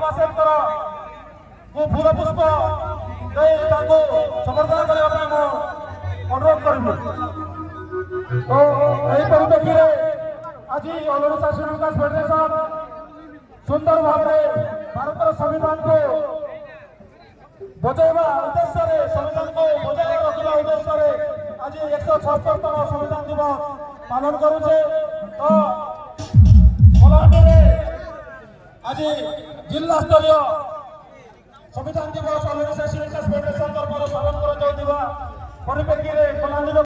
बाबासाहेबଙ୍କର फूल पुष्प समर्थन करने अनुरोध करूँ। तो यही परिप्रेक्षी आज अनुरूपा श्रीलंका फेडरेशन सुंदर भाव भारत संविधान को बजाइवा उद्देश्य संविधान को बजाय रखा उद्देश्य आज 176तम संविधान दिवस पालन करुचे। तो कलाहांडी आज जिला स्तरीय संविधान दिवस अनुरूपा श्रीलंका फेडरेशन तरफ पालन कर परिप्रेक्षी कलाहांडी